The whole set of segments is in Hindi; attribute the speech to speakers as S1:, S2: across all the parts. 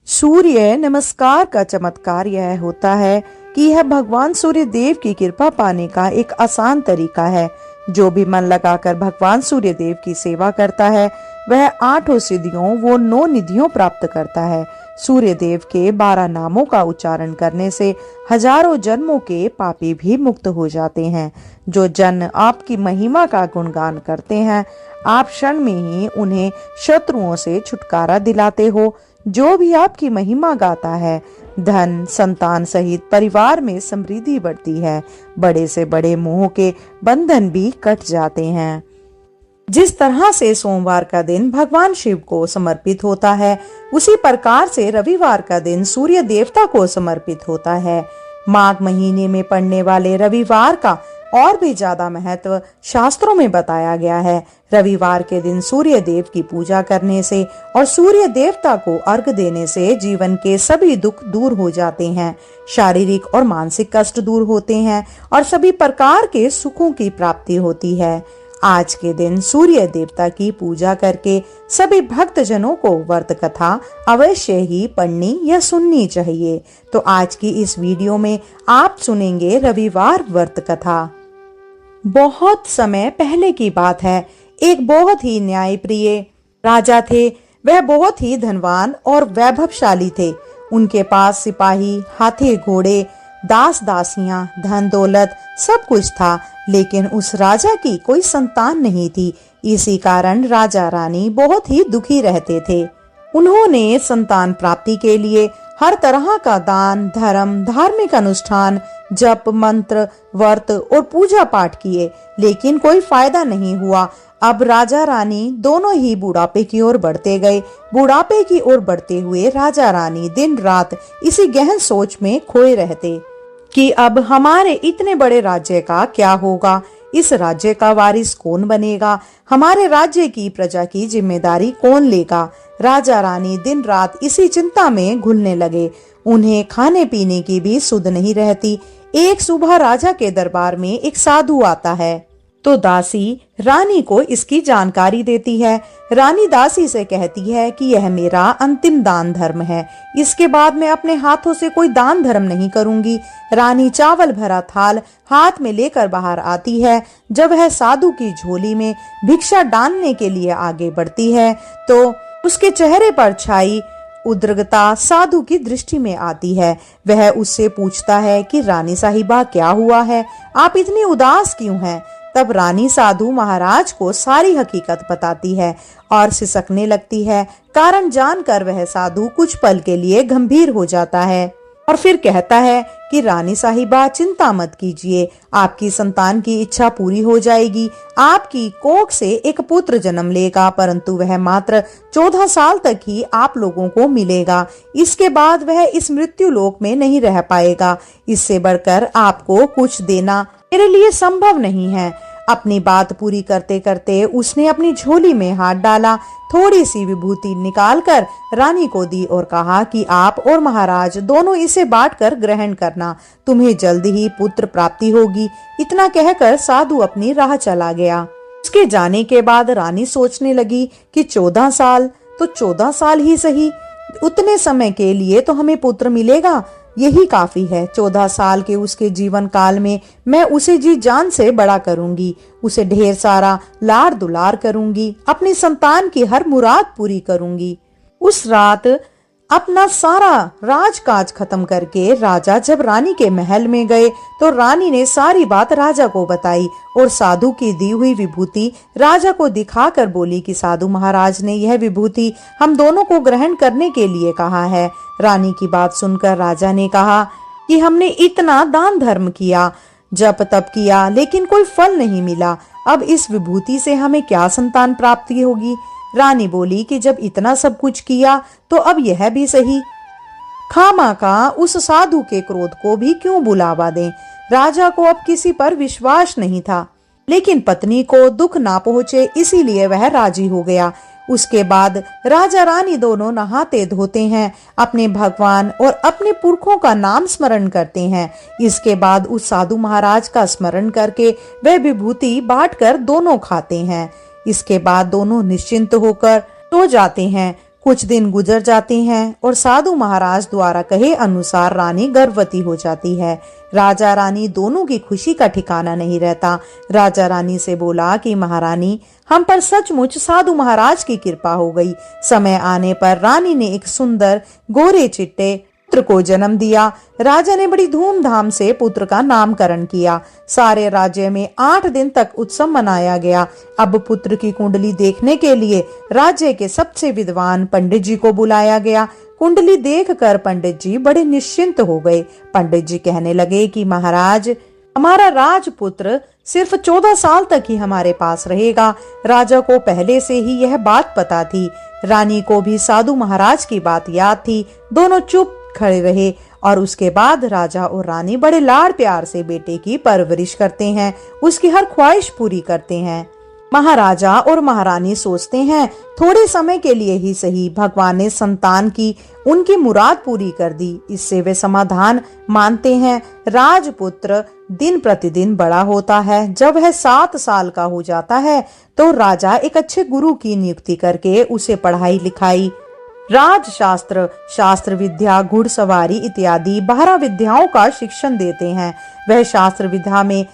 S1: सूर्य नमस्कार का चमत्कार यह होता है कि यह भगवान सूर्य देव की कृपा पाने का एक आसान तरीका है। जो भी मन लगाकर भगवान सूर्य देव की सेवा करता है वह 8 सिद्धियों वो 9 निधियों प्राप्त करता है। सूर्य देव के 12 नामों का उच्चारण करने से हजारों जन्मों के पापी भी मुक्त हो जाते हैं। जो जन आपकी महिमा का गुणगान करते हैं आप क्षण में ही उन्हें शत्रुओं से छुटकारा दिलाते हो। जो भी आपकी महिमा गाता है धन संतान सहित परिवार में समृद्धि बढ़ती है। बड़े से बड़े मोह के बंधन भी कट जाते हैं। जिस तरह से सोमवार का दिन भगवान शिव को समर्पित होता है उसी प्रकार से रविवार का दिन सूर्य देवता को समर्पित होता है। माघ महीने में पड़ने वाले रविवार का और भी ज्यादा महत्व शास्त्रों में बताया गया है। रविवार के दिन सूर्य देव की पूजा करने से और सूर्य देवता को अर्घ देने से जीवन के सभी दुख दूर हो जाते हैं। शारीरिक और मानसिक कष्ट दूर होते हैं और सभी प्रकार के सुखों की प्राप्ति होती है। आज के दिन सूर्य देवता की पूजा करके सभी भक्त जनों को व्रत कथा अवश्य ही पढ़नी या सुननी चाहिए। तो आज की इस वीडियो में आप सुनेंगे रविवार व्रत कथा। बहुत समय पहले की बात है। एक बहुत ही न्यायप्रिय राजा थे। वह बहुत ही धनवान और वैभवशाली थे। उनके पास सिपाही हाथी घोड़े दास दासियां धन दौलत सब कुछ था, लेकिन उस राजा की कोई संतान नहीं थी। इसी कारण राजा रानी बहुत ही दुखी रहते थे। उन्होंने संतान प्राप्ति के लिए हर तरह का दान धर्म धार्मिक अनुष्ठान जप मंत्र व्रत और पूजा पाठ किए, लेकिन कोई फायदा नहीं हुआ। अब राजा रानी दोनों ही बुढ़ापे की ओर बढ़ते गए। बुढ़ापे की ओर बढ़ते हुए राजा रानी दिन रात इसी गहन सोच में खोए रहते कि अब हमारे इतने बड़े राज्य का क्या होगा, इस राज्य का वारिस कौन बनेगा, हमारे राज्य की प्रजा की जिम्मेदारी कौन लेगा। राजा रानी दिन रात इसी चिंता में घुलने लगे। उन्हें खाने पीने की भी सुध नहीं रहती। एक सुबह राजा के दरबार में एक साधु आता है तो दासी रानी को इसकी जानकारी देती है। रानी दासी से कहती है कि यह मेरा अंतिम दान धर्म है, इसके बाद मैं अपने हाथों से कोई दान धर्म नहीं करूंगी। रानी चावल भरा थाल हाथ में लेकर बाहर आती है। जब वह साधु की झोली में भिक्षा डालने के लिए आगे बढ़ती है तो उसके चेहरे पर छाई उद्रगता साधु की दृष्टि में आती है। वह उससे पूछता है कि रानी साहिबा क्या हुआ है, आप इतनी उदास क्यों हैं? तब रानी साधु महाराज को सारी हकीकत बताती है और सिसकने लगती है। कारण जानकर वह साधु कुछ पल के लिए गंभीर हो जाता है और फिर कहता है कि रानी साहिबा चिंता मत कीजिए, आपकी संतान की इच्छा पूरी हो जाएगी। आपकी कोख से एक पुत्र जन्म लेगा, परंतु वह मात्र 14 साल तक ही आप लोगों को मिलेगा। इसके बाद वह इस मृत्यु लोक में नहीं रह पाएगा। इससे बढ़कर आपको कुछ देना मेरे लिए संभव नहीं है। अपनी बात पूरी करते करते उसने अपनी झोली में हाथ डाला, थोड़ी सी विभूति निकालकर रानी को दी और कहा कि आप और महाराज दोनों इसे बांटकर ग्रहण करना, तुम्हें जल्द ही पुत्र प्राप्ति होगी। इतना कहकर साधु अपनी राह चला गया। उसके जाने के बाद रानी सोचने लगी कि 14 साल तो 14 साल ही सही, उतने समय के लिए तो हमें पुत्र मिलेगा, यही काफी है। 14 साल के उसके जीवन काल में मैं उसे जी जान से बड़ा करूंगी, उसे ढेर सारा लाड़ दुलार करूंगी, अपनी संतान की हर मुराद पूरी करूंगी। उस रात अपना सारा राजकाज खत्म करके राजा जब रानी के महल में गए तो रानी ने सारी बात राजा को बताई और साधु की दी हुई विभूति राजा को दिखाकर बोली कि साधु महाराज ने यह विभूति हम दोनों को ग्रहण करने के लिए कहा है। रानी की बात सुनकर राजा ने कहा कि हमने इतना दान धर्म किया, जप तप किया, लेकिन कोई फल नहीं मिला। अब इस विभूति से हमें क्या संतान प्राप्ति होगी? रानी बोली कि जब इतना सब कुछ किया तो अब यह भी सही, खामाखा उस साधु के क्रोध को भी क्यों बुलावा दें। राजा को अब किसी पर विश्वास नहीं था, लेकिन पत्नी को दुख ना पहुंचे इसीलिए वह राजी हो गया। उसके बाद राजा रानी दोनों नहाते धोते हैं, अपने भगवान और अपने पुरखों का नाम स्मरण करते हैं। इसके बाद उस साधु महाराज का स्मरण करके वह विभूति बांटकर दोनों खाते हैं। इसके बाद दोनों निश्चिंत होकर सो जाते हैं। कुछ दिन गुजर जाते हैं और साधु महाराज द्वारा कहे अनुसार रानी गर्भवती हो जाती है। राजा रानी दोनों की खुशी का ठिकाना नहीं रहता। राजा रानी से बोला कि महारानी, हम पर सचमुच साधु महाराज की कृपा हो गई। समय आने पर रानी ने एक सुंदर गोरे चिट्टे पुत्र को जन्म दिया। राजा ने बड़ी धूमधाम से पुत्र का नामकरण किया। सारे राज्य में 8 दिन तक उत्सव मनाया गया। अब पुत्र की कुंडली देखने के लिए राज्य के सबसे विद्वान पंडित जी को बुलाया गया। कुंडली देखकर पंडित जी बड़े निश्चिंत हो गए। पंडित जी कहने लगे कि महाराज, हमारा राजपुत्र सिर्फ 14 साल तक ही हमारे पास रहेगा। राजा को पहले से ही यह बात पता थी। रानी को भी साधु महाराज की बात याद थी। दोनों चुप खड़े रहे और उसके बाद राजा और रानी बड़े लाड़ प्यार से बेटे की परवरिश करते हैं, उसकी हर ख्वाहिश पूरी करते हैं। महाराजा और महारानी सोचते हैं थोड़े समय के लिए ही सही, भगवान ने संतान की उनकी मुराद पूरी कर दी। इससे वे समाधान मानते हैं। राजपुत्र दिन प्रतिदिन बड़ा होता है। जब वह 7 साल का हो जाता है तो राजा एक अच्छे गुरु की नियुक्ति करके उसे पढ़ाई लिखाई, राजशास्त्र, शास्त्र विद्या, घुड़सवारी इत्यादि 12 विद्याओं का शिक्षण देते हैं। वह शास्त्र विद्या में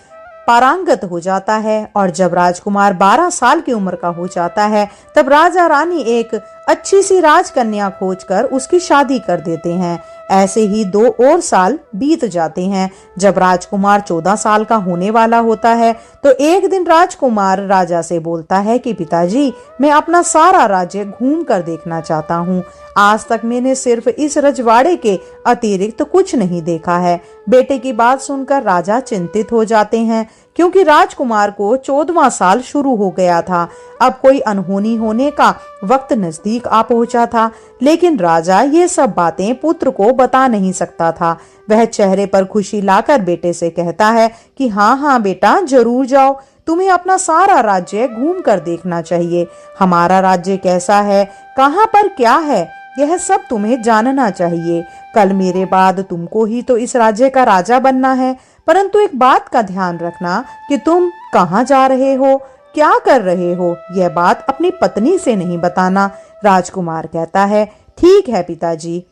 S1: पारंगत हो जाता है और जब राजकुमार 12 साल की उम्र का हो जाता है तब राजा रानी एक अच्छी सी राजकन्या खोजकर उसकी शादी कर देते हैं। ऐसे ही 2 और साल बीत जाते हैं। जब राजकुमार 14 साल का होने वाला होता है तो एक दिन राजकुमार राजा से बोलता है कि पिताजी, मैं अपना सारा राज्य घूम कर देखना चाहता हूँ। आज तक मैंने सिर्फ इस रजवाड़े के अतिरिक्त कुछ नहीं देखा है। बेटे की बात सुनकर राजा चिंतित हो जाते हैं क्योंकि राजकुमार को 14वां साल शुरू हो गया था। अब कोई अनहोनी होने का वक्त नजदीक आ पहुंचा था, लेकिन राजा ये सब बातें पुत्र को बता नहीं सकता था। वह चेहरे पर खुशी लाकर बेटे से कहता है कि हाँ हाँ बेटा, जरूर जाओ, तुम्हें अपना सारा राज्य घूम कर देखना चाहिए। हमारा राज्य कैसा है, कहाँ पर क्या है, यह सब तुम्हें जानना चाहिए। कल मेरे बाद तुमको ही तो इस राज्य का राजा बनना है। परंतु एक बात का ध्यान रखना कि तुम कहाँ जा रहे हो, क्या कर रहे हो, यह बात अपनी पत्नी से नहीं बताना। राजकुमार कहता है, ठीक है पिताजी,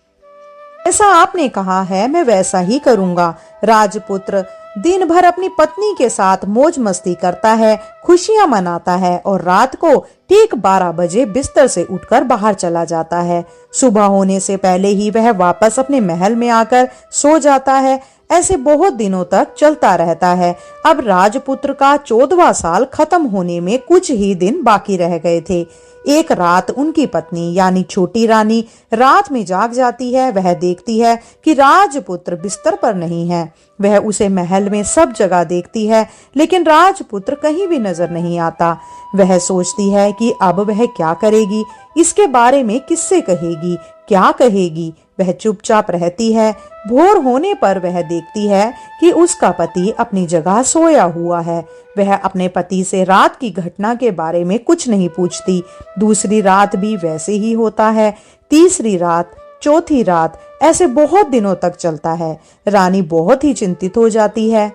S1: ऐसा आपने कहा है मैं वैसा ही करूंगा। राजपुत्र दिन भर अपनी पत्नी के साथ मौज मस्ती करता है, खुशियां मनाता है और रात को ठीक 12 बजे बिस्तर से उठकर बाहर चला जाता है। सुबह होने से पहले ही वह वापस अपने महल में आकर सो जाता है। ऐसे बहुत दिनों तक चलता रहता है। अब राजपुत्र का 14वां साल खत्म होने में कुछ ही दिन बाकी रह गए थे। एक रात उनकी पत्नी यानी छोटी रानी रात में जाग जाती है। वह देखती है कि राजपुत्र बिस्तर पर नहीं है। वह उसे महल में सब जगह देखती है, लेकिन राजपुत्र कहीं भी नजर नहीं आता। वह सोचती है कि अब वह क्या करेगी, इसके बारे में किससे कहेगी, क्या कहेगी। वह चुपचाप रहती है। भोर होने पर वह देखती है कि उसका पति अपनी जगह सोया हुआ है। वह अपने पति से रात की घटना के बारे में कुछ नहीं पूछती। दूसरी रात भी वैसे ही होता है, तीसरी रात, चौथी रात, ऐसे बहुत दिनों तक चलता है। रानी बहुत ही चिंतित हो जाती है।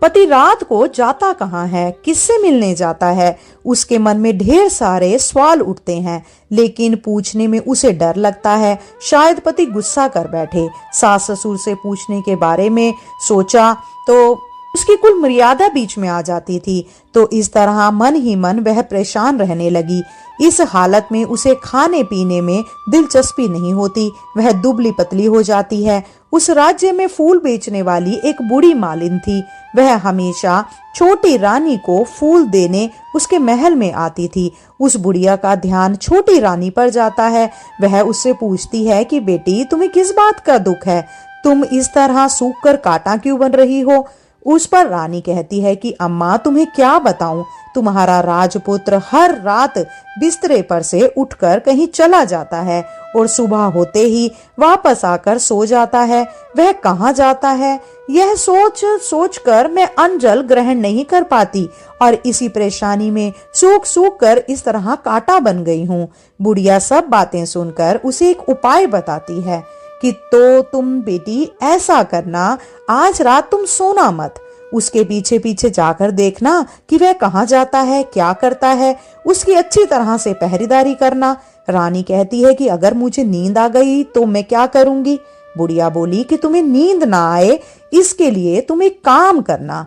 S1: पति रात को जाता कहाँ है, किससे मिलने जाता है, उसके मन में ढेर सारे सवाल उठते हैं, लेकिन पूछने में उसे डर लगता है। शायद पति गुस्सा कर बैठे। सास ससुर से पूछने के बारे में सोचा तो उसकी कुल मर्यादा बीच में आ जाती थी। तो इस तरह मन ही मन वह परेशान रहने लगी। इस हालत में उसे खाने पीने में दिलचस्पी नहीं होती। वह दुबली पतली हो जाती है। उस राज्य में फूल बेचने वाली एक बूढ़ी मालिन थी। वह हमेशा छोटी रानी को फूल देने उसके महल में आती थी। उस बुढ़िया का ध्यान छोटी रानी पर जाता है। वह उससे पूछती है कि बेटी, तुम्हें किस बात का दुख है, तुम इस तरह सूख कर कांटा क्यों बन रही हो। उस पर रानी कहती है कि अम्मा, तुम्हें क्या बताऊं, तुम्हारा राजपुत्र हर रात बिस्तरे पर से उठकर कहीं चला जाता है और सुबह होते ही वापस आकर सो जाता है। वह कहाँ जाता है, यह सोच सोच कर मैं अन्न ग्रहण नहीं कर पाती और इसी परेशानी में सूख सूख कर इस तरह कांटा बन गई हूँ। बुढ़िया सब बातें सुनकर उसे एक उपाय बताती है कि तो तुम बेटी ऐसा करना, आज रात तुम सोना मत, उसके पीछे पीछे जाकर देखना कि वह कहाँ जाता है, क्या करता है, उसकी अच्छी तरह से पहरेदारी करना। रानी कहती है कि अगर मुझे नींद आ गई तो मैं क्या करूंगी। बुढ़िया बोली कि तुम्हें नींद ना आए इसके लिए तुम एक काम करना,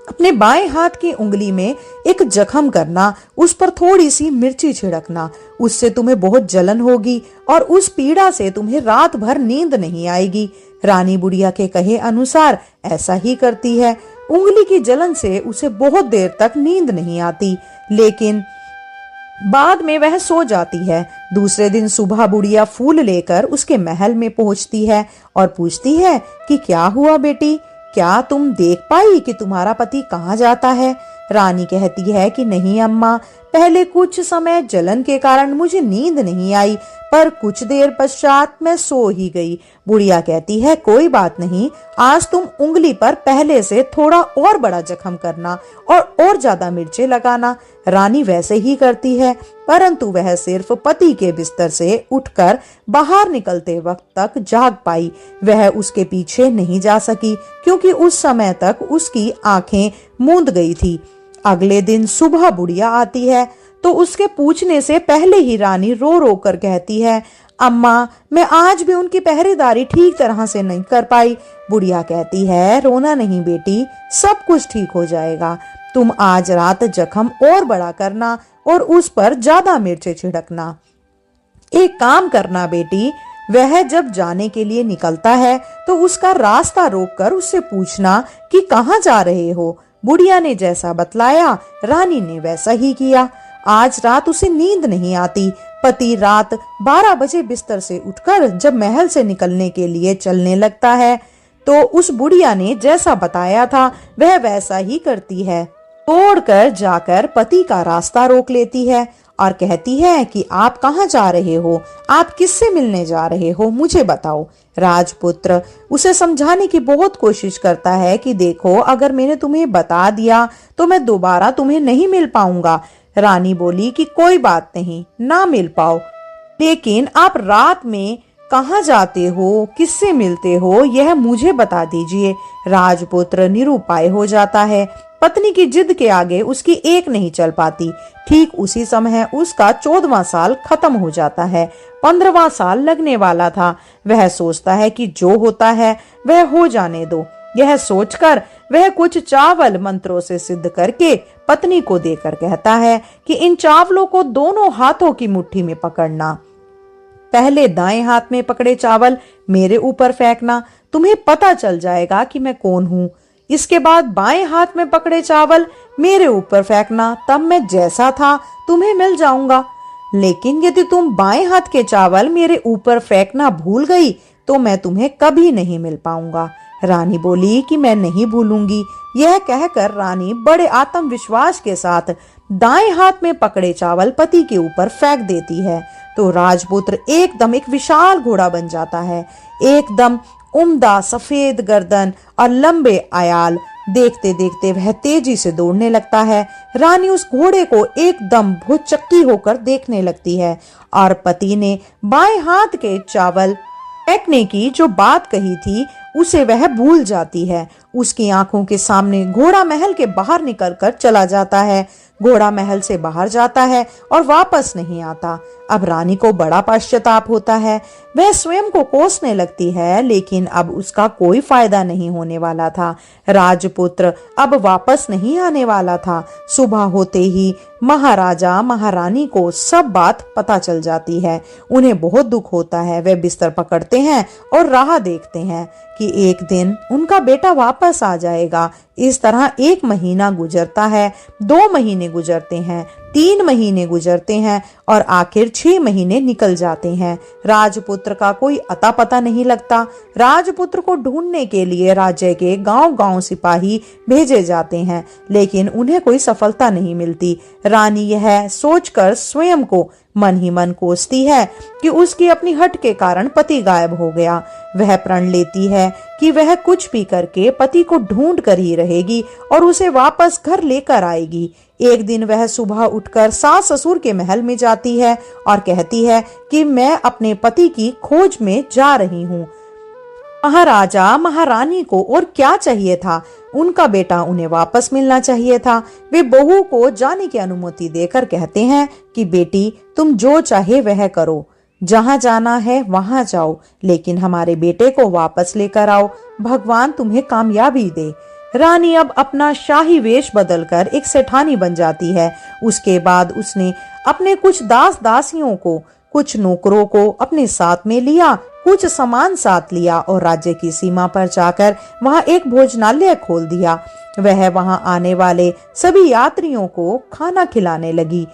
S1: अपने बाएं हाथ की उंगली में एक जख्म करना, उस पर थोड़ी सी मिर्ची छिड़कना, उससे तुम्हें बहुत जलन होगी और उस पीड़ा से तुम्हें रात भर नींद नहीं आएगी। रानी बुढ़िया के कहे अनुसार ऐसा ही करती है। उंगली की जलन से उसे बहुत देर तक नींद नहीं आती, लेकिन बाद में वह सो जाती है। दूसरे दिन सुबह बुढ़िया फूल लेकर उसके महल में पहुंचती है और पूछती है कि क्या हुआ बेटी, क्या तुम देख पाई कि तुम्हारा पति कहाँ जाता है। रानी कहती है कि नहीं अम्मा, पहले कुछ समय जलन के कारण मुझे नींद नहीं आई, पर कुछ देर पश्चात मैं सो ही गई। बुढ़िया कहती है कोई बात नहीं, आज तुम उंगली पर पहले से थोड़ा और बड़ा जख्म करना और ज्यादा मिर्चें लगाना। रानी वैसे ही करती है, परंतु वह सिर्फ पति के बिस्तर से उठकर बाहर निकलते वक्त तक जाग पाई। वह उसके पीछे नहीं जा सकी क्योंकि उस समय तक उसकी आंखें मूंद गई थी। अगले दिन सुबह बुढ़िया आती है तो उसके पूछने से पहले ही रानी रो रो कर कहती है अम्मा, मैं आज भी उनकी पहरेदारी ठीक तरह से नहीं कर पाई। बुढ़िया कहती है रोना नहीं बेटी, सब कुछ ठीक हो जाएगा। तुम आज रात जख्म और बड़ा करना और उस पर ज्यादा मिर्चें छिड़कना। एक काम करना बेटी, वह जब जाने के लिए निकलता है तो उसका रास्ता रोककर उससे पूछना कि कहाँ जा रहे हो। बुढ़िया ने जैसा बतलाया रानी ने वैसा ही किया। आज रात उसे नींद नहीं आती। पति रात 12 बजे बिस्तर से उठकर जब महल से निकलने के लिए चलने लगता है तो उस बुढ़िया ने जैसा बताया था वह वैसा ही करती है। तोड़कर जाकर पति का रास्ता रोक लेती है और कहती है कि आप कहाँ जा रहे हो, आप किससे मिलने जा रहे हो, मुझे बताओ। राजपुत्र उसे समझाने की बहुत कोशिश करता है कि देखो, अगर मैंने तुम्हें बता दिया तो मैं दोबारा तुम्हें नहीं मिल पाऊंगा। रानी बोली कि कोई बात नहीं, ना मिल पाओ, लेकिन आप रात में कहाँ जाते हो, किससे मिलते हो, यह मुझे बता दीजिए। राजपुत्र निरुपाय हो जाता है। पत्नी की जिद के आगे उसकी एक नहीं चल पाती। ठीक उसी समय उसका 14वां साल खत्म हो जाता है। 15वां साल लगने वाला था। वह सोचता है कि जो होता है वह हो जाने दो। यह सोचकर वह कुछ चावल मंत्रों से सिद्ध करके पत्नी को देकर कहता है कि इन चावलों को दोनों हाथों की मुट्ठी में पकड़ना। पहले दाएं हाथ में पकड़े चावल मेरे ऊपर फेंकना, तुम्हें पता चल जाएगा कि मैं कौन हूँ। इसके बाद बाएं हाथ में पकड़े चावल मेरे ऊपर फेंकना, तब मैं जैसा था तुम्हें मिल जाऊंगा। लेकिन यदि तुम बाएं हाथ के चावल मेरे ऊपर फेंकना भूल गई तो मैं तुम्हें कभी नहीं मिल पाऊंगा। रानी बोली कि मैं नहीं भूलूंगी। यह कहकर रानी बड़े आत्मविश्वास के साथ दाएं हाथ में पकड़े चावल पति के ऊपर फेंक देती है तो राजपुत्र एकदम एक विशाल घोड़ा बन जाता है। एकदम उम्दा सफेद गर्दन और लंबे आयाल। देखते देखते वह तेजी से दौड़ने लगता है। रानी उस घोड़े को एकदम भुचक्की होकर देखने लगती है और पति ने बाएं हाथ के चावल फेंकने की जो बात कही थी उसे वह भूल जाती है। उसकी आंखों के सामने घोड़ा महल के बाहर निकलकर चला जाता है। घोड़ा महल से बाहर जाता है और वापस नहीं आता। अब रानी को बड़ा पश्चाताप होता है। वह स्वयं को कोसने लगती है, लेकिन अब उसका कोई फायदा नहीं होने वाला था। राजपुत्र अब वापस नहीं आने वाला था। सुबह होते ही महाराजा महारानी को सब बात पता चल जाती है। उन्हें बहुत दुख होता है। वे बिस्तर पकड़ते हैं और राह देखते हैं कि एक दिन उनका बेटा वापस आ जाएगा। इस तरह 1 महीना गुजरता है, 2 महीने गुजरते हैं, 3 महीने गुजरते हैं और आखिर 6 महीने निकल जाते हैं। राजपुत्र का कोई अता पता नहीं लगता। राजपुत्र को ढूंढने के लिए राज्य के गांव-गांव सिपाही भेजे जाते हैं, लेकिन उन्हें कोई सफलता नहीं मिलती। रानी यह सोचकर स्वयं को मन ही मन कोसती है कि उसकी अपनी हट के कारण पति गायब हो गया। वह प्रण लेती है कि वह कुछ भी करके पति को ढूंढ कर ही रहेगी और उसे वापस घर लेकर आएगी। एक दिन वह सुबह उठकर सास ससुर के महल में जाती है और कहती है कि मैं अपने पति की खोज में जा रही हूँ। महाराजा महारानी को और क्या चाहिए था। उनका बेटा उन्हें वापस मिलना चाहिए था। वे बहू को जाने की अनुमति देकर कहते हैं कि बेटी, तुम जो चाहे वह करो, जहां जाना है वहां जाओ, लेकिन हमारे बेटे को वापस लेकर आओ, भगवान तुम्हें कामयाबी दे। रानी अब अपना शाही वेश बदलकर एक सेठानी बन जाती है। उसके बाद उसने अपने कुछ दास दासियों को, कुछ नौकरों को अपने साथ में लिया, कुछ सामान साथ लिया और राज्य की सीमा पर जाकर वहां एक भोजनालय खोल दिया। वह वहां आने वाले सभी यात्रियों को खाना खिलाने लगी,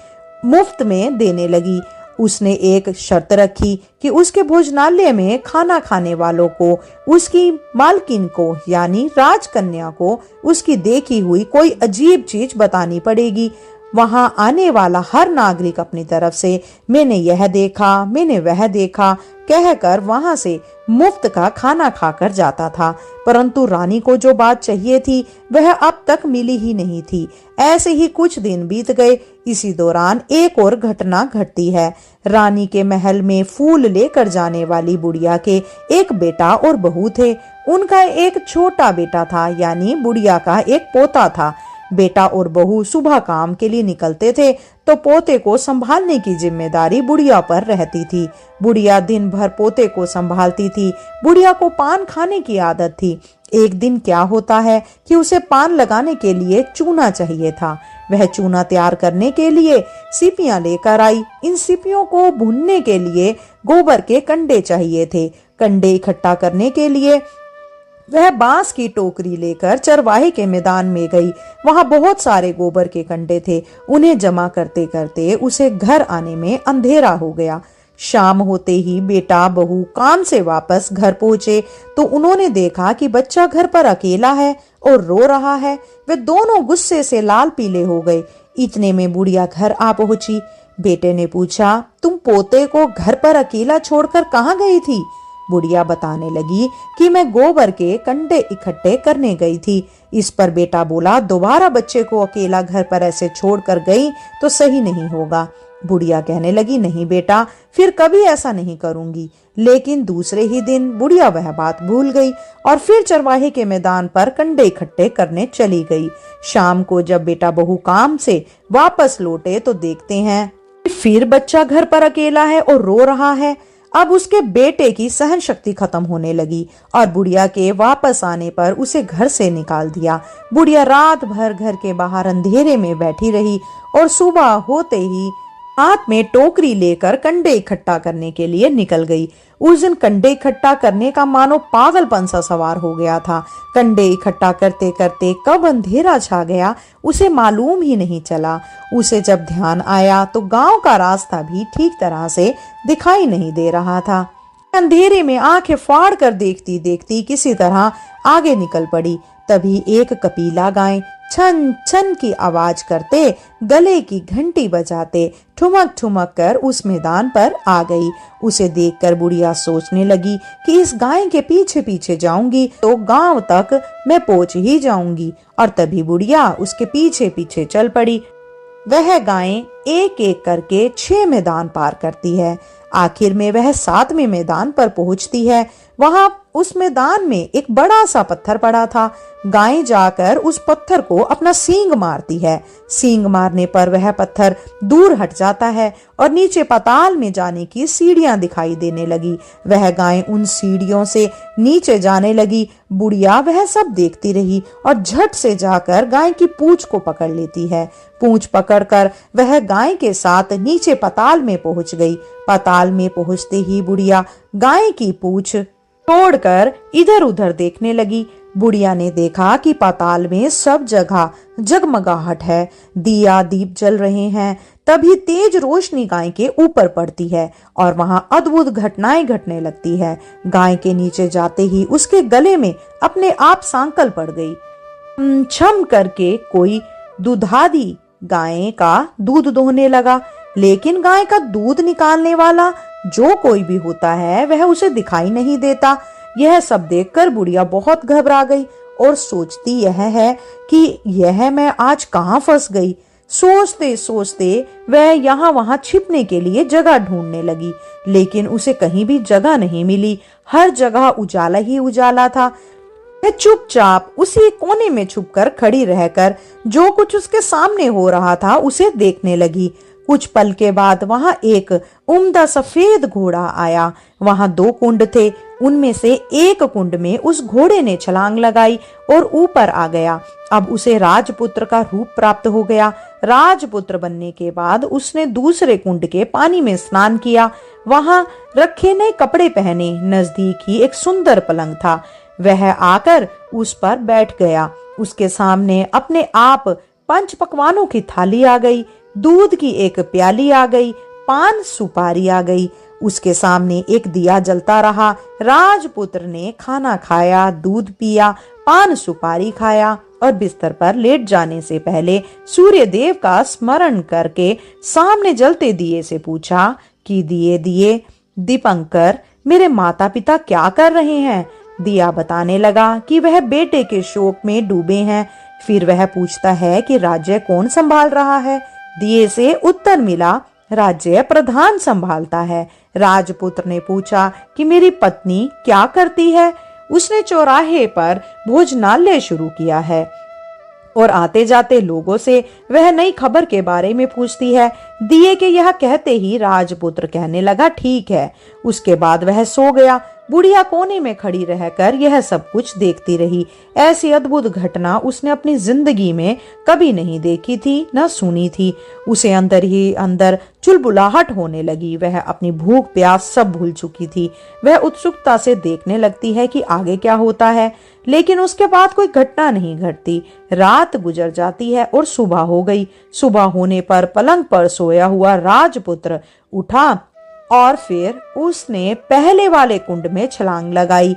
S1: मुफ्त में देने लगी। उसने एक शर्त रखी कि उसके भोजनालय में खाना खाने वालों को उसकी मालकिन को यानी राजकन्या को उसकी देखी हुई कोई अजीब चीज बतानी पड़ेगी। वहां आने वाला हर नागरिक अपनी तरफ से मैंने यह देखा, मैंने वह देखा कहकर वहां से मुफ्त का खाना खाकर जाता था। परंतु रानी को जो बात चाहिए थी वह अब तक मिली ही नहीं थी। ऐसे ही कुछ दिन बीत गए। इसी दौरान एक और घटना घटती है। रानी के महल में फूल लेकर जाने वाली बुढ़िया के एक बेटा और बहू थे। उनका एक छोटा बेटा था, यानी बुढ़िया का एक पोता था। बेटा और बहू सुबह काम के लिए निकलते थे तो पोते को संभालने की जिम्मेदारी बुढ़िया पर रहती थी। बुढ़िया दिन भर पोते को संभालती थी। बुढ़िया को पान खाने की आदत थी। एक दिन क्या होता है कि उसे पान लगाने के लिए चूना चाहिए था। वह चूना तैयार करने के लिए सीपियां लेकर आई। इन सीपियों को भूनने के लिए गोबर के कंडे चाहिए थे। कंडे इकट्ठा करने के लिए वह बांस की टोकरी लेकर चरवाहे के मैदान में गई। वहां बहुत सारे गोबर के कंडे थे। उन्हें जमा करते करते उसे घर आने में अंधेरा हो गया। शाम होते ही बेटा बहू काम से वापस घर पहुंचे तो उन्होंने देखा कि बच्चा घर पर अकेला है और रो रहा है। वे दोनों गुस्से से लाल पीले हो गए। इतने में बुढ़िया घर आ पहुंची। बेटे ने पूछा, तुम पोते को घर पर अकेला छोड़कर कहाँ गई थी? बुढ़िया बताने लगी कि मैं गोबर के कंडे इकट्ठे करने गई थी। इस पर बेटा बोला, दोबारा बच्चे को अकेला घर पर ऐसे छोड़कर गई तो सही नहीं होगा। बुढ़िया कहने लगी, नहीं बेटा, फिर कभी ऐसा नहीं करूंगी। लेकिन दूसरे ही दिन बुढ़िया वह बात भूल गई और फिर चरवाहे के मैदान पर कंडे इकट्ठे करने चली गई। शाम को जब बेटा बहू काम से वापस लौटे तो देखते हैं फिर बच्चा घर पर अकेला है और रो रहा है। अब उसके बेटे की सहन शक्ति खत्म होने लगी और बुढ़िया के वापस आने पर उसे घर से निकाल दिया। बुढ़िया रात भर घर के बाहर अंधेरे में बैठी रही और सुबह होते ही हाथ में टोकरी लेकर कंडे इकट्ठा करने के लिए निकल गई। उस दिन कंडे इकट्ठा करने का मानो पागलपन सा सवार हो गया था। कंडे इकट्ठा करते करते कब अंधेरा छा गया उसे मालूम ही नहीं चला। उसे जब ध्यान आया तो गांव का रास्ता भी ठीक तरह से दिखाई नहीं दे रहा था। अंधेरे में आंखें फाड़ कर देखती देखती किसी तरह आगे निकल पड़ी। तभी एक कपीला गाय छन छन की आवाज करते, गले की घंटी बजाते ठुमक ठुमक कर उस मैदान पर आ गई। उसे देखकर बुढ़िया सोचने लगी कि इस गाय के पीछे पीछे जाऊंगी तो गांव तक मैं पहुंच ही जाऊंगी। और तभी बुढ़िया उसके पीछे पीछे चल पड़ी। वह गाय एक एक करके 6 मैदान पार करती है। आखिर में वह 7वें मैदान पर पहुंचती है। वहां उस मैदान में एक बड़ा सा पत्थर पड़ा था। गाय जाकर उस पत्थर को अपना सींग मारती है। सींग मारने पर वह पत्थर दूर हट जाता है और नीचे पाताल में जाने की सीढ़ियां दिखाई देने लगी। वह गाय उन सीढ़ियों से नीचे जाने लगी। बुढ़िया वह सब देखती रही और झट से जाकर गाय की पूंछ को पकड़ लेती है। पूंछ पकड़कर वह गाय के साथ नीचे पाताल में पहुंच गई। पाताल में पहुंचते ही बुढ़िया गाय की पूंछ छोड़कर इधर उधर देखने लगी। बुढ़िया ने देखा कि पाताल में सब जगह जगमगाहट है, दिया दीप जल रहे हैं। तभी तेज रोशनी गाय के ऊपर पड़ती है और वहां अद्भुत घटनाएं घटने लगती है। गाय के नीचे जाते ही उसके गले में अपने आप सांकल पड़ गई। छम करके कोई दुधादी गाय का दूध दोहने लगा, लेकिन गाय का दूध निकालने वाला जो कोई भी होता है वह उसे दिखाई नहीं देता। यह सब देखकर बुढ़िया बहुत घबरा गई और सोचती यह है कि यह मैं आज कहाँ फंस गई। सोचते सोचते वह यहाँ वहां छिपने के लिए जगह ढूंढने लगी, लेकिन उसे कहीं भी जगह नहीं मिली। हर जगह उजाला ही उजाला था। वह चुपचाप उसी कोने में छुपकर खड़ी रहकर जो कुछ उसके सामने हो रहा था उसे देखने लगी। कुछ पल के बाद वहां एक उम्दा सफेद घोड़ा आया। वहां दो कुंड थे, उनमें से एक कुंड में उस घोड़े ने छलांग लगाई और ऊपर आ गया। अब उसे राजपुत्र का रूप प्राप्त हो गया। राजपुत्र बनने के बाद उसने दूसरे कुंड के पानी में स्नान किया। वहां रखे नए कपड़े पहने, नजदीक ही एक सुंदर पलंग था। वह आकर उस पर बैठ गया। उसके सामने अपने आप 5 पकवानों की थाली आ गई, दूध की एक प्याली आ गई, पान सुपारी आ गई। उसके सामने एक दिया जलता रहा। राजपुत्र ने खाना खाया, दूध पिया, पान सुपारी खाया और बिस्तर पर लेट जाने से पहले सूर्य देव का स्मरण करके सामने जलते दिए से पूछा कि दिए दिए दीपंकर, मेरे माता पिता क्या कर रहे हैं? दिया बताने लगा कि वह बेटे के शोक में डूबे हैं। फिर वह पूछता है कि राज्य कौन संभाल रहा है? दिए से उत्तर मिला, राज्य प्रधान संभालता है। राजपुत्र ने पूछा कि मेरी पत्नी क्या करती है? उसने चौराहे पर भोजनालय शुरू किया है और आते जाते लोगों से वह नई खबर के बारे में पूछती है। दिए के यह कहते ही राजपुत्र कहने लगा, ठीक है। उसके बाद वह सो गया। बुढ़िया कोने में खड़ी रहकर यह सब कुछ देखती रही। ऐसी अद्भुत घटना उसने अपनी जिंदगी में कभी नहीं देखी थी, न सुनी थी। उसे अंदर ही अंदर चुलबुलाहट होने लगी। वह अपनी भूख प्यास सब भूल चुकी थी। वह उत्सुकता से देखने लगती है कि आगे क्या होता है, लेकिन उसके बाद कोई घटना नहीं घटती। रात गुजर जाती है और सुबह हो गई। सुबह होने पर पलंग पर सोया हुआ राजपुत्र उठा और फिर उसने पहले वाले कुंड में छलांग लगाई।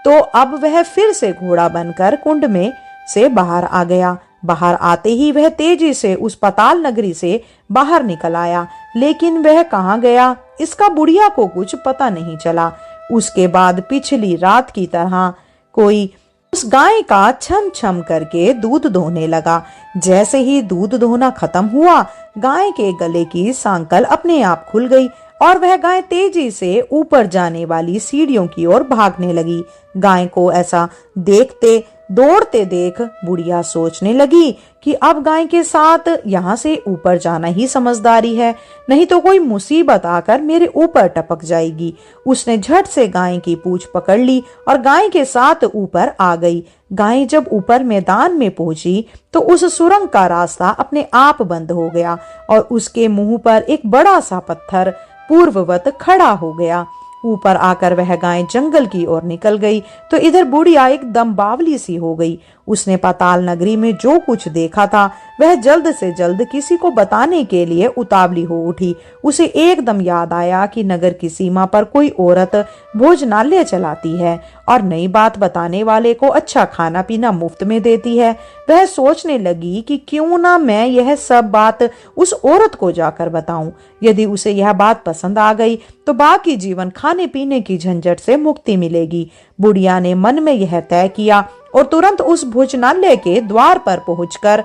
S1: तो अब वह फिर से घोड़ा बनकर कुंड में से बाहर आ गया। बाहर आते ही वह तेजी से उस पाताल नगरी से बाहर निकल आया, लेकिन वह कहाँ गया इसका बुढ़िया को कुछ पता नहीं चला। उसके बाद पिछली रात की तरह कोई उस गाय का छम छम करके दूध दोहने लगा। जैसे ही दूध दोहना खत्म हुआ, गाय के गले की सांकल अपने आप खुल गई और वह गाय तेजी से ऊपर जाने वाली सीढ़ियों की ओर भागने लगी। गाय को ऐसा देखते दौड़ते देख बुढ़िया सोचने लगी कि अब गाय के साथ यहाँ से ऊपर जाना ही समझदारी है, नहीं तो कोई मुसीबत आकर मेरे ऊपर टपक जाएगी। उसने झट से गाय की पूंछ पकड़ ली और गाय के साथ ऊपर आ गई। गाय जब ऊपर मैदान में पहुंची तो उस सुरंग का रास्ता अपने आप बंद हो गया और उसके मुंह पर एक बड़ा सा पत्थर पूर्ववत खड़ा हो गया। ऊपर आकर वह गाय जंगल की ओर निकल गई तो इधर बुढ़िया एकदम बावली सी हो गई। उसने पाताल नगरी में जो कुछ देखा था वह जल्द से जल्द किसी को बताने के लिए उतावली हो उठी। उसे एकदम याद आया कि नगर की सीमा पर कोई औरत भोजनालय चलाती है और नई बात बताने वाले को अच्छा खाना पीना मुफ्त में देती है। वह सोचने लगी कि क्यों ना मैं यह सब बात उस औरत को जाकर बताऊं। यदि उसे यह बात पसंद आ गई तो बाकी जीवन खाने पीने की झंझट से मुक्ति मिलेगी। बुढ़िया ने मन में यह तय किया और तुरंत उस भोजनालय के द्वार पर पहुंचकर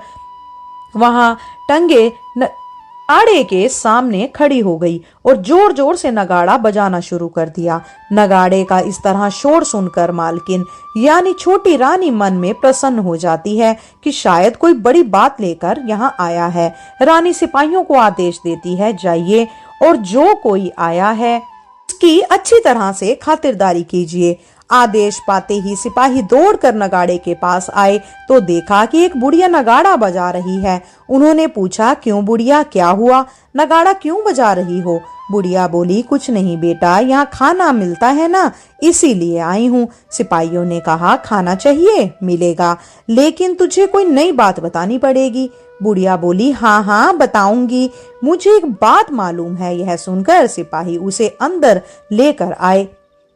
S1: वहां टंगे नगाड़े के सामने खड़ी हो गई और जोर जोर से नगाड़ा बजाना शुरू कर दिया। नगाड़े का इस तरह शोर सुनकर मालकिन यानी छोटी रानी मन में प्रसन्न हो जाती है कि शायद कोई बड़ी बात लेकर यहाँ आया है। रानी सिपाहियों को आदेश देती है, जाइए और जो कोई आया है उसकी अच्छी तरह से खातिरदारी कीजिए। आदेश पाते ही सिपाही दौड़कर नगाड़े के पास आए तो देखा कि एक बुढ़िया नगाड़ा बजा रही है। उन्होंने पूछा, क्यों बुढ़िया, क्या हुआ? नगाड़ा क्यों बजा रही हो? बुढ़िया बोली, कुछ नहीं बेटा, यहाँ खाना मिलता है ना, इसीलिए आई हूँ। सिपाहियों ने कहा, खाना चाहिए, मिलेगा, लेकिन तुझे कोई नई बात बतानी पड़ेगी। बुढ़िया बोली, हाँ हाँ बताऊंगी, मुझे एक बात मालूम है। यह सुनकर सिपाही उसे अंदर लेकर आए।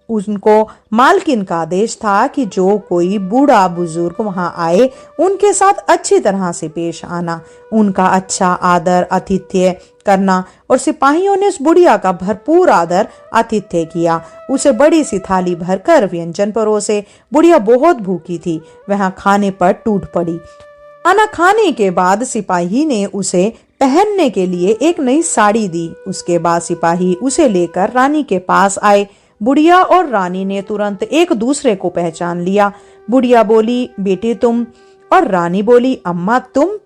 S1: उनको मालकिन का आदेश था कि जो कोई बूढ़ा बुजुर्ग वहां आए उनके साथ अच्छी तरह से पेश आना, उनका अच्छा आदर आतिथ्य करना। और सिपाहियों ने उस बुढ़िया का भरपूर आदर आतिथ्य किया। उसे बड़ी सी थाली भरकर व्यंजन परोसे। बुढ़िया बहुत भूखी थी, वह खाने पर टूट पड़ी। खाना खाने के बाद सिपाही ने उसे पहनने के लिए एक नई साड़ी दी। उसके बाद सिपाही उसे लेकर रानी के पास आए। बुढ़िया और रानी ने तुरंत एक दूसरे को पहचान लिया। बुढ़िया बोली, बेटे तुम, और रानी बोली, अम्मा तुम।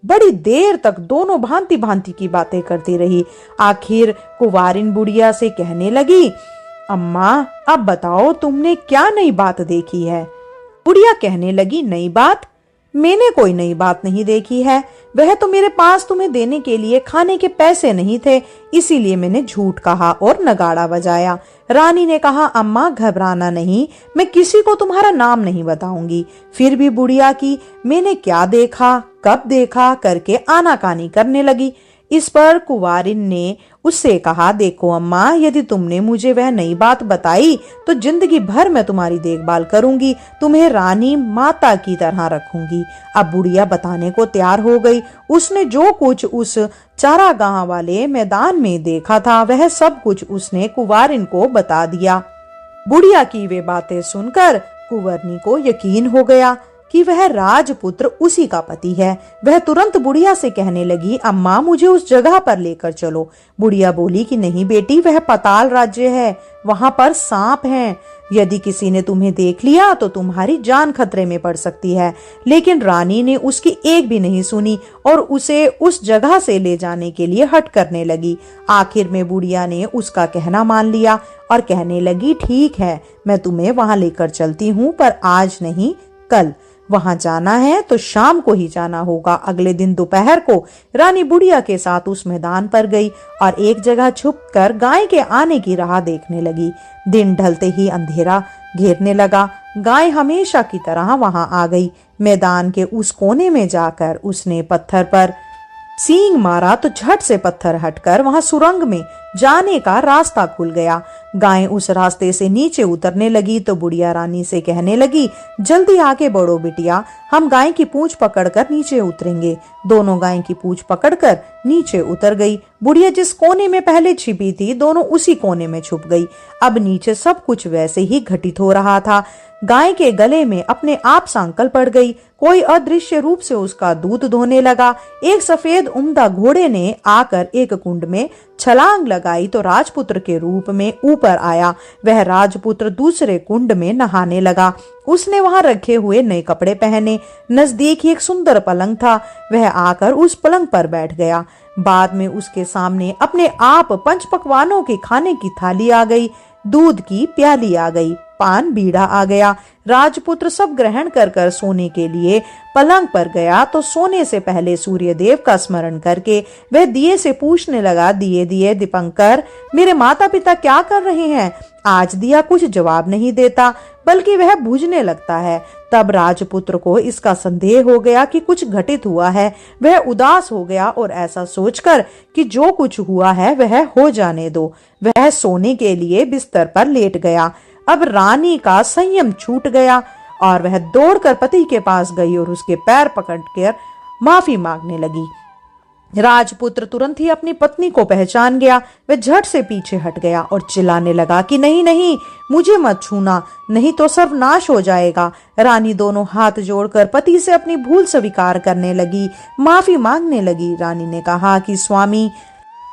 S1: बड़ी देर तक दोनों भांति भांति की बातें करती रही। आखिर कुंवारिन बुढ़िया से कहने लगी, अम्मा अब बताओ तुमने क्या नई बात देखी है। बुढ़िया कहने लगी, नई बात? मैंने कोई नई बात नहीं देखी है। वह तो मेरे पास तुम्हें देने के लिए खाने के पैसे नहीं थे, इसीलिए मैंने झूठ कहा और नगाड़ा बजाया। रानी ने कहा, अम्मा घबराना नहीं, मैं किसी को तुम्हारा नाम नहीं बताऊंगी। फिर भी बुढ़िया की मैंने क्या देखा, कब देखा करके आनाकानी करने लगी। इस पर कुंवारिन ने उससे कहा, देखो अम्मा, यदि तुमने मुझे वह नई बात बताई तो जिंदगी भर मैं तुम्हारी देखभाल करूंगी, तुम्हें रानी माता की तरह रखूंगी। अब बुढ़िया बताने को तैयार हो गई। उसने जो कुछ उस चारागाह वाले मैदान में देखा था वह सब कुछ उसने कुंवारिन को बता दिया। बुढ़िया की वे बातें सुनकर कुंवरनी को यकीन हो गया कि वह राजपुत्र उसी का पति है। वह तुरंत बुढ़िया से कहने लगी, अम्मा मुझे उस जगह पर लेकर चलो। बुढ़िया बोली कि नहीं बेटी, वह पाताल राज्य है, वहां पर सांप हैं। यदि किसी ने तुम्हें देख लिया तो तुम्हारी जान खतरे में पड़ सकती है। लेकिन रानी ने उसकी एक भी नहीं सुनी और उसे उस जगह से ले जाने के लिए हट करने लगी। आखिर में बुढ़िया ने उसका कहना मान लिया और कहने लगी, ठीक है, मैं तुम्हें वहां लेकर चलती हूँ, पर आज नहीं कल। वहां जाना है तो शाम को ही जाना होगा। अगले दिन दोपहर को रानी बुढ़िया के साथ उस मैदान पर गई और एक जगह छुपकर गाय के आने की राह देखने लगी। दिन ढलते ही अंधेरा घेरने लगा। गाय हमेशा की तरह वहां आ गई। मैदान के उस कोने में जाकर उसने पत्थर पर सींग मारा तो झट से पत्थर हटकर वहां सुरंग में जाने का रास्ता खुल गया। गाय उस रास्ते से नीचे उतरने लगी तो बुढ़िया रानी से कहने लगी, जल्दी आगे बढ़ो बिटिया, हम गाय की पूंछ पकड़कर नीचे उतरेंगे। दोनों गाय की पूंछ पकड़कर नीचे उतर गई। बुढ़िया जिस कोने में पहले छिपी थी, दोनों उसी कोने में छुप गई। अब नीचे सब कुछ वैसे ही घटित हो रहा था। गाय के गले में अपने आप सांकल पड़ गई। कोई अदृश्य रूप से उसका दूध धोने लगा। एक सफेद उम्दा घोड़े ने आकर एक कुंड में छलांग लगाई तो राजपुत्र के रूप में ऊपर आया। वह राजपुत्र दूसरे कुंड में नहाने लगा। उसने वहां रखे हुए नए कपड़े पहने। नजदीक ही एक सुंदर पलंग था। वह आकर उस पलंग पर बैठ गया। बाद में उसके सामने अपने आप 5 पकवानों के खाने की थाली आ गई, दूध की प्याली आ गई, पान बीड़ा आ गया। राजपुत्र सब ग्रहण कर कर सोने के लिए पलंग पर गया तो सोने से पहले सूर्यदेव का स्मरण करके वह दिए से पूछने लगा, दिए दिए दीपंकर, मेरे माता पिता क्या कर रहे हैं? आज दिया कुछ जवाब नहीं देता, बल्कि वह बुझने लगता है। तब राजपुत्र को इसका संदेह हो गया कि कुछ घटित हुआ है। वह उदास हो गया और ऐसा सोचकर कि जो कुछ हुआ है वह हो जाने दो, वह सोने के लिए बिस्तर पर लेट गया। अब रानी का संयम छूट गया और वह दौड़कर पति के पास गई और उसके पैर पकड़कर माफी मांगने लगी। राजपुत्र तुरंत ही अपनी पत्नी को पहचान गया। वह झट से पीछे हट गया और चिल्लाने लगा कि नहीं नहीं, मुझे मत छूना, नहीं तो सर्वनाश हो जाएगा। रानी दोनों हाथ जोड़कर पति से अपनी भूल स्वीकार करने लगी, माफी मांगने लगी। रानी ने कहा कि स्वामी,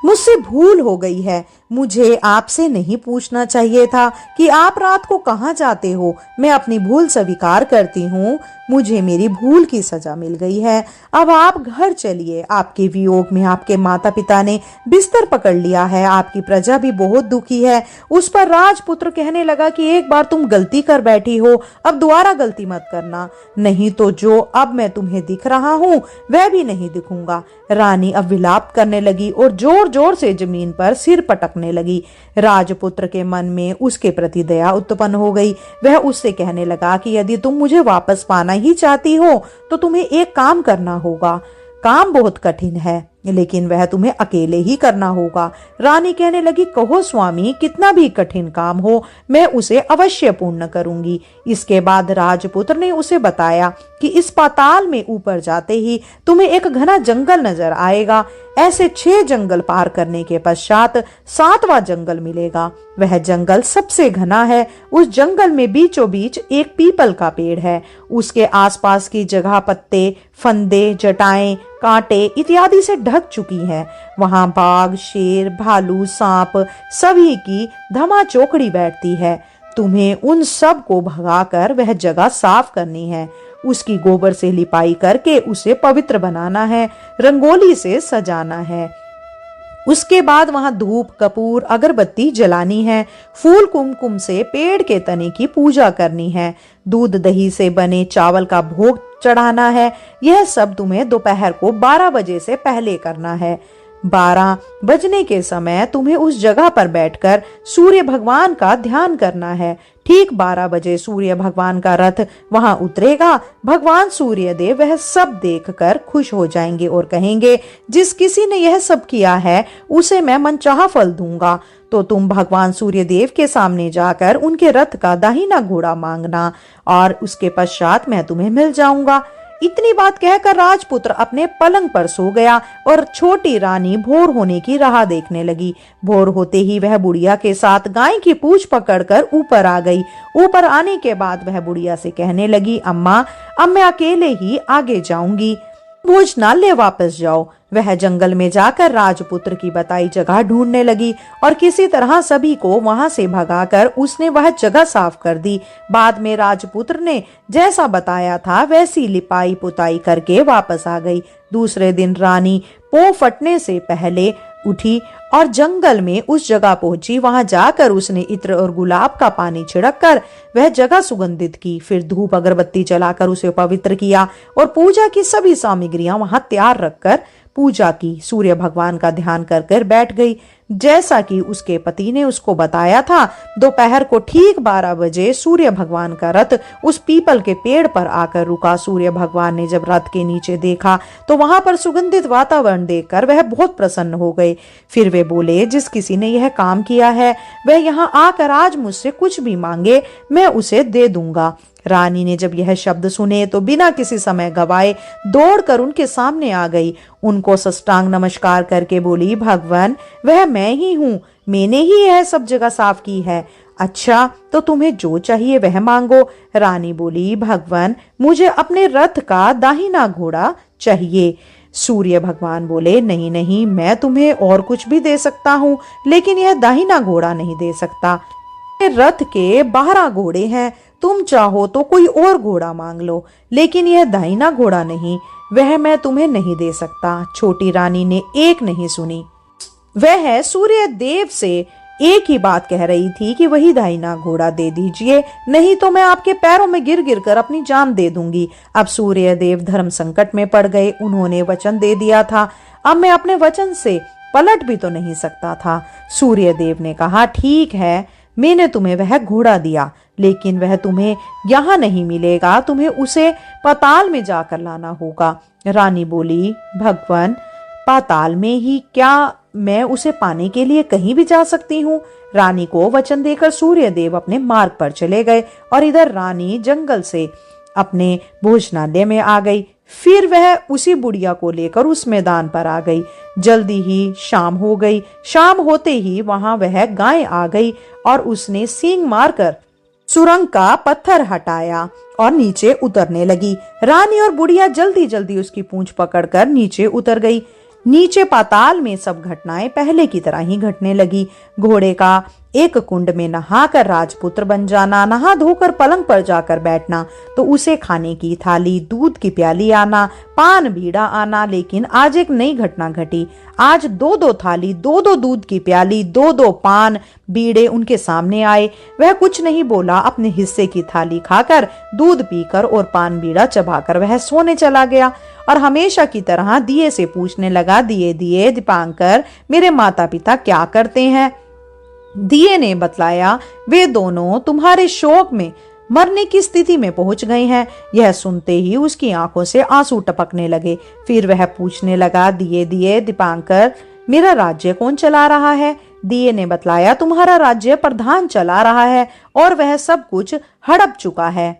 S1: मुझसे भूल हो गई है। मुझे आपसे नहीं पूछना चाहिए था कि आप रात को कहाँ जाते हो। मैं अपनी भूल स्वीकार करती हूँ। मुझे मेरी भूल की सजा मिल गई है। अब आप घर चलिए। आपके वियोग में आपके माता पिता ने बिस्तर पकड़ लिया है। आपकी प्रजा भी बहुत दुखी है। उस पर राजपुत्र कहने लगा कि एक बार तुम गलती कर बैठी हो, अब दोबारा गलती मत करना, नहीं तो जो अब मैं तुम्हें दिख रहा हूँ वह भी नहीं दिखूंगा। रानी अब विलाप करने लगी और जोर जोर से जमीन पर सिर पटकने लगी। राजपुत्र के मन में उसके प्रति दया उत्पन्न हो गई। वह उससे कहने लगा कि यदि तुम मुझे वापस पाना ही चाहती हो तो तुम्हें एक काम करना होगा। काम बहुत कठिन है, लेकिन वह तुम्हें अकेले ही करना होगा। रानी कहने लगी, कहो स्वामी, कितना भी कठिन काम हो मैं उसे अवश्य पूर्ण करूंगी। इसके बाद राजपुत्र ने उसे बताया कि इस पाताल में ऊपर जाते ही तुम्हें एक घना जंगल नजर आएगा। ऐसे 6 जंगल पार करने के पश्चात 7वां जंगल मिलेगा। वह जंगल सबसे घना है। उस जंगल में बीचों बीच एक पीपल का पेड़ है। उसके आसपास की जगह पत्ते, फंदे, जटाएं, कांटे इत्यादि से ढक चुकी है। वहां बाघ, शेर, भालू, सांप सभी की धमा चौकड़ी बैठती है। तुम्हें उन सब को भगाकर वह जगह साफ करनी है। उसकी गोबर से लिपाई करके उसे पवित्र बनाना है, रंगोली से सजाना है। उसके बाद वहां धूप कपूर अगरबत्ती जलानी है, फूल कुमकुम से पेड़ के तने की पूजा करनी है, दूध दही से बने चावल का भोग चढ़ाना है। यह सब तुम्हें दोपहर को 12 बजे से पहले करना है। 12 बजने के समय तुम्हें उस जगह पर बैठकर सूर्य भगवान का ध्यान करना है। ठीक 12 बजे सूर्य भगवान का रथ वहां उतरेगा। भगवान सूर्य देव वह सब देखकर खुश हो जाएंगे और कहेंगे, जिस किसी ने यह सब किया है उसे मैं मनचाहा फल दूंगा। तो तुम भगवान सूर्य देव के सामने जाकर उनके रथ का दाहिना घोड़ा मांगना और उसके पश्चात मैं तुम्हें मिल जाऊंगा। इतनी बात कहकर राजपुत्र अपने पलंग पर सो गया और छोटी रानी भोर होने की राह देखने लगी। भोर होते ही वह बुढ़िया के साथ गाय की पूंछ पकड़कर ऊपर आ गई। ऊपर आने के बाद वह बुढ़िया से कहने लगी, अम्मा, अब मैं अकेले ही आगे जाऊंगी, भोजनालय वापस जाओ। वह जंगल में जाकर राजपुत्र की बताई जगह ढूंढने लगी और किसी तरह सभी को वहां से भगाकर उसने वह जगह साफ कर दी। बाद में राजपुत्र ने जैसा बताया था वैसी लिपाई पुताई करके वापस आ गई। दूसरे दिन रानी पो फटने से पहले उठी और जंगल में उस जगह पहुंची। वहां जाकर उसने इत्र और गुलाब का पानी छिड़ककर वह जगह सुगंधित की। फिर धूप अगरबत्ती जलाकर उसे पवित्र किया और पूजा की सभी सामग्रियां वहां तैयार रखकर पूजा की। सूर्य भगवान का ध्यान कर कर बैठ गई। जैसा कि उसके पति ने उसको बताया था, दोपहर को ठीक 12 बजे सूर्य भगवान का रथ उस पीपल के पेड़ पर आकर रुका। सूर्य भगवान ने जब रथ के नीचे देखा तो वहां पर सुगंधित वातावरण देखकर वह बहुत प्रसन्न हो गए। फिर वे बोले, जिस किसी ने यह काम किया है वह यहाँ आकर आज मुझसे कुछ भी मांगे, मैं उसे दे दूंगा। रानी ने जब यह शब्द सुने तो बिना किसी समय गवाए दौड़कर उनके सामने आ गई। उनको साष्टांग नमस्कार करके बोली, भगवान, वह मैं ही हूँ, मैंने ही यह सब जगह साफ की है। अच्छा, तो तुम्हें जो चाहिए वह मांगो। रानी बोली, भगवान, मुझे अपने रथ का दाहिना घोड़ा चाहिए। सूर्य भगवान बोले, नहीं नहीं, मैं तुम्हें और कुछ भी दे सकता हूँ, लेकिन यह दाहिना घोड़ा नहीं दे सकता। रथ के 12 घोड़े हैं, तुम चाहो तो कोई और घोड़ा मांग लो, लेकिन यह दाहिना घोड़ा नहीं, वह मैं तुम्हें नहीं दे सकता। छोटी रानी ने एक नहीं सुनी। वह सूर्य देव से एक ही बात कह रही थी कि वही दाहिना घोड़ा दे दीजिए, नहीं तो मैं आपके पैरों में गिर गिर कर अपनी जान दे दूंगी। अब सूर्य देव धर्म संकट में पड़ गए। उन्होंने वचन दे दिया था, अब मैं अपने वचन से पलट भी तो नहीं सकता था। सूर्य देव ने कहा, ठीक है, मैंने तुम्हें वह घोड़ा दिया, लेकिन वह तुम्हें यहाँ नहीं मिलेगा, तुम्हें उसे पाताल में जाकर लाना होगा। रानी बोली, भगवान, पाताल में ही क्या मैं उसे पाने के लिए कहीं भी जा सकती हूँ? रानी को वचन देकर सूर्यदेव अपने मार्ग पर चले गए और इधर रानी जंगल से अपने भोजनालय में आ गई। फिर वह उसी बुढ़िया को लेकर उस मैदान पर आ गई। जल्दी ही शाम हो गई। शाम होते ही वहां वह गाय आ गई और उसने सींग मारकर सुरंग का पत्थर हटाया और नीचे उतरने लगी। रानी और बुढ़िया जल्दी जल्दी उसकी पूंछ पकड़कर नीचे उतर गई। नीचे पाताल में सब घटनाएं पहले की तरह ही घटने लगी। घोड़े का एक कुंड में नहाकर राजपुत्र बन जाना, नहा धोकर पलंग पर जाकर बैठना, तो उसे खाने की थाली, दूध की प्याली आना, पान बीड़ा आना। लेकिन आज एक नई घटना घटी। आज 2-2 थाली, 2-2 दूध की प्याली, 2-2 पान बीड़े उनके सामने आए। वह कुछ नहीं बोला, अपने हिस्से की थाली खाकर, दूध पीकर और पान बीड़ा चबाकर वह सोने चला गया और हमेशा की तरह दिए से पूछने लगा, दिए दिए दीपांकर, मेरे माता पिता क्या करते हैं? दिए ने बतलाया, वे दोनों तुम्हारे शोक में मरने की स्थिति में पहुंच गए हैं। यह सुनते ही उसकी आंखों से आंसू टपकने लगे। फिर वह पूछने लगा, दिए दिए दीपांकर, मेरा राज्य कौन चला रहा है? दिए ने बतलाया, तुम्हारा राज्य प्रधान चला रहा है और वह सब कुछ हड़प चुका है,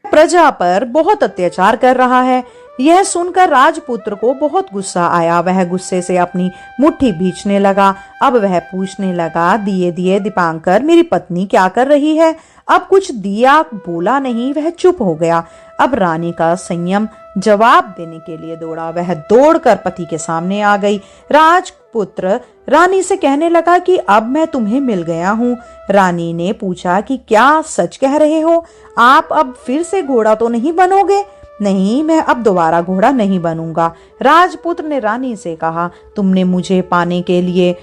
S1: प्रजा पर बहुत अत्याचार कर रहा है। यह सुनकर राजपुत्र को बहुत गुस्सा आया। वह गुस्से से अपनी मुट्ठी भींचने लगा। अब वह पूछने लगा, दिए दिए दीपांकर, मेरी पत्नी क्या कर रही है? अब कुछ दिया बोला नहीं, वह चुप हो गया। अब रानी का संयम जवाब देने के लिए दौड़ा। वह दौड़कर पति के सामने आ गई। पुत्र रानी से कहने लगा कि अब मैं तुम्हें मिल गया हूँ। रानी ने पूछा कि क्या सच कह रहे हो? आप अब फिर से घोड़ा तो नहीं बनोगे? नहीं, मैं अब दोबारा घोड़ा नहीं बनूंगा। राजपुत्र ने रानी से कहा, तुमने मुझे पाने के लिए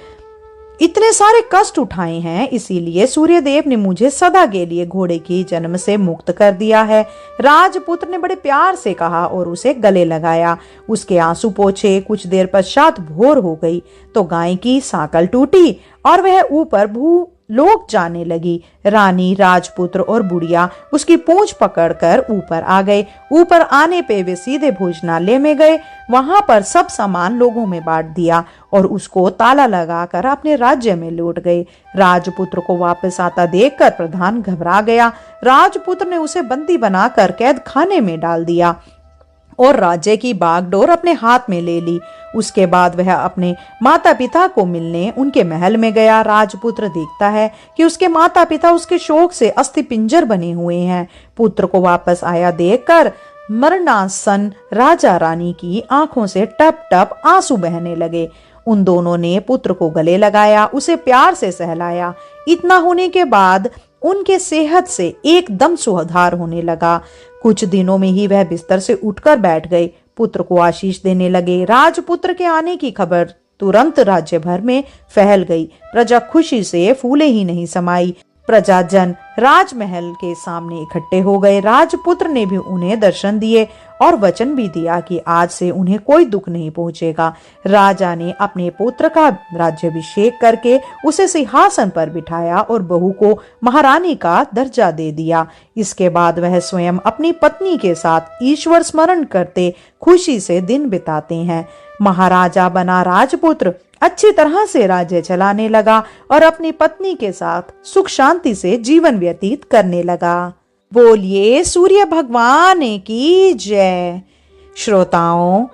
S1: इतने सारे कष्ट उठाए हैं, इसीलिए सूर्यदेव ने मुझे सदा के लिए घोड़े की जन्म से मुक्त कर दिया है। राजपुत्र ने बड़े प्यार से कहा और उसे गले लगाया। उसके आंसू पोंछे। कुछ देर पश्चात भोर हो गई तो गाय की सांकल टूटी और वह ऊपर भू लोक जाने लगी। रानी, राजपुत्र और बुढ़िया उसकी पूंछ पकड़कर ऊपर आ गए। ऊपर आने पे वे सीधे भोजनालय में गए। वहां पर सब सामान लोगों में बांट दिया और उसको ताला लगाकर अपने राज्य में लौट गए। राजपुत्र को वापस आता देखकर प्रधान घबरा गया। राजपुत्र ने उसे बंदी बनाकर कैद खाने में डाल दिया और राज्य की बागडोर अपने हाथ में ले ली। उसके बाद वह अपने माता पिता को मिलने उनके महल में गया। राजपुत्र देखता है कि उसके माता पिता उसके शोक से अस्थिपिंजर बने हुए हैं। पुत्र को वापस आया देखकर मरणासन राजा रानी की आंखों से टप टप आंसू बहने लगे। उन दोनों ने पुत्र को गले लगाया, उसे प्यार से सहलाया। इतना होने के बाद उनके सेहत से एकदम सुधार होने लगा। कुछ दिनों में ही वह बिस्तर से उठकर बैठ गए। पुत्र को आशीष देने लगे। राजपुत्र के आने की खबर तुरंत राज्य भर में फैल गई। प्रजा खुशी से फूले ही नहीं समाई। प्रजाजन राजमहल के सामने इकट्ठे हो गए। राजपुत्र ने भी उन्हें दर्शन दिए और वचन भी दिया कि आज से उन्हें कोई दुख नहीं पहुंचेगा। राजा ने अपने पुत्र का राज्याभिषेक करके उसे सिंहासन पर बिठाया और बहू को महारानी का दर्जा दे दिया। इसके बाद वह स्वयं अपनी पत्नी के साथ ईश्वर स्मरण करते खुशी से दिन बिताते हैं। महाराजा बना राजपुत्र अच्छी तरह से राज्य चलाने लगा और अपनी पत्नी के साथ सुख शांति से जीवन व्यतीत करने लगा। बोलिए सूर्य भगवान की जय। श्रोताओं,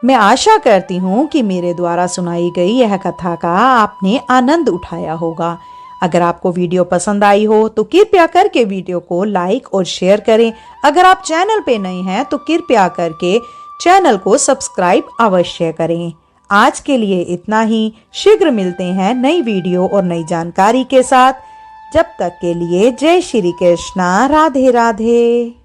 S1: मैं आशा करती हूँ कि मेरे द्वारा सुनाई गई यह कथा का आपने आनंद उठाया होगा। अगर आपको वीडियो पसंद आई हो तो कृपया करके वीडियो को लाइक और शेयर करें। अगर आप चैनल पे नए हैं तो कृपया करके चैनल को सब्सक्राइब अवश्य करें। आज के लिए इतना ही। शीघ्र मिलते हैं नई वीडियो और नई जानकारी के साथ। जब तक के लिए जय श्री कृष्णा। राधे राधे।